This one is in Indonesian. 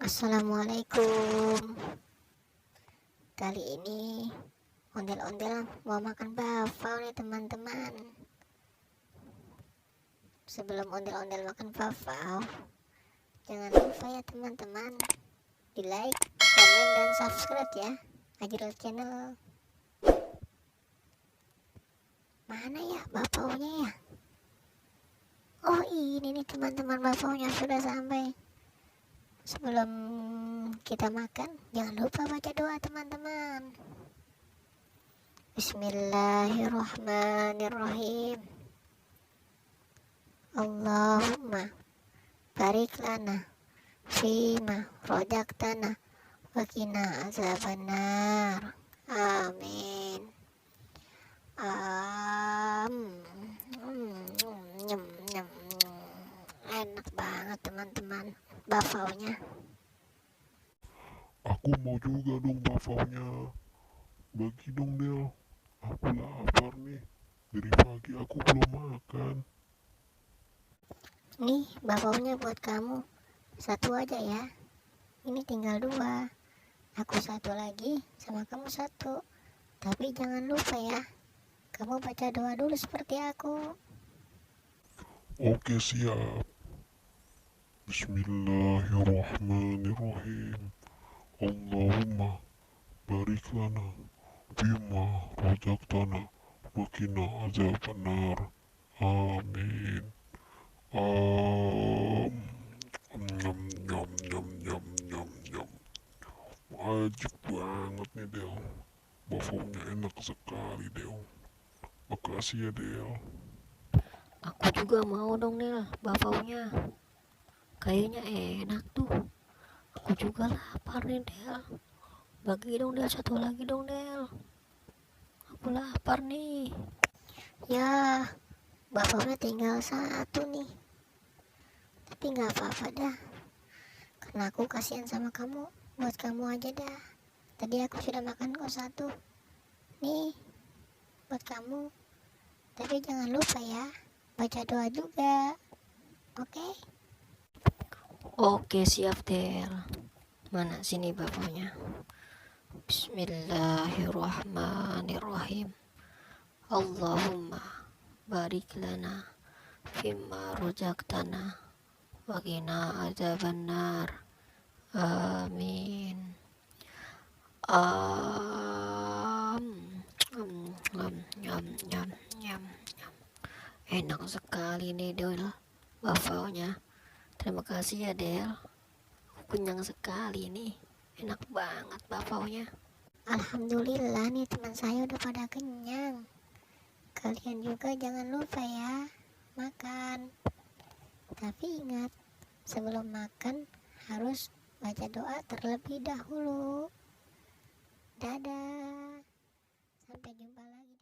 Assalamualaikum. Kali ini ondel-ondel mau makan bakpao nih teman-teman. Sebelum ondel-ondel makan bakpao, jangan lupa ya teman-teman, di like, komen, dan subscribe ya Ajrul Channel. Mana ya bakpaonya ya? Oh ini nih teman-teman, bakpaonya sudah sampai. Sebelum kita makan, jangan lupa baca doa teman-teman. Bismillahirrahmanirrahim. Allahumma barik lana fima rojaktana wa qina azabannar. Amin. Nyem, nyem. Enak banget teman-teman bakpaonya. Aku mau juga dong bakpaonya. Bagi dong Del. Aku lapar nih. Dari pagi aku belum makan. Nih bakpaonya buat kamu. Satu aja ya. Ini tinggal 2. Aku satu lagi, sama kamu satu. Tapi jangan lupa ya, kamu baca doa dulu seperti aku. Oke, siap. Bismillahirrahmanirrahim. Allahumma barik lana bima rojaktana wa qina azabannar. Amin. Nyam nyam nyam nyam nyam nyam. Wajib banget nih Del. Bakpaonya enak sekali Del. Makasih ya Del. Aku juga mau dong Nel, bakpaonya. Kayaknya enak tuh. Aku juga lapar nih Del. Bagi dong Del, satu lagi dong Del. Aku lapar nih. Ya, bakpaonya tinggal 1 nih. Tapi nggak apa-apa dah, karena aku kasihan sama kamu. Buat kamu aja dah. Tadi aku sudah makan kok 1. Nih, buat kamu. Tapi jangan lupa ya, baca doa juga. Oke? Oke, siap Del. Mana sini bakpaonya? Bismillahirrahmanirrahim. Allahumma barik lana fima rojaktana wa qina azabannar. Amin. Nyam, nyam, nyam. Enak sekali nih Del, bakpaonya. Terima kasih ya Del. Aku kenyang sekali nih. Enak banget bakpaonya. Alhamdulillah nih teman saya udah pada kenyang. Kalian juga jangan lupa ya, makan. Tapi ingat, sebelum makan harus baca doa terlebih dahulu. Dadah. Sampai jumpa lagi.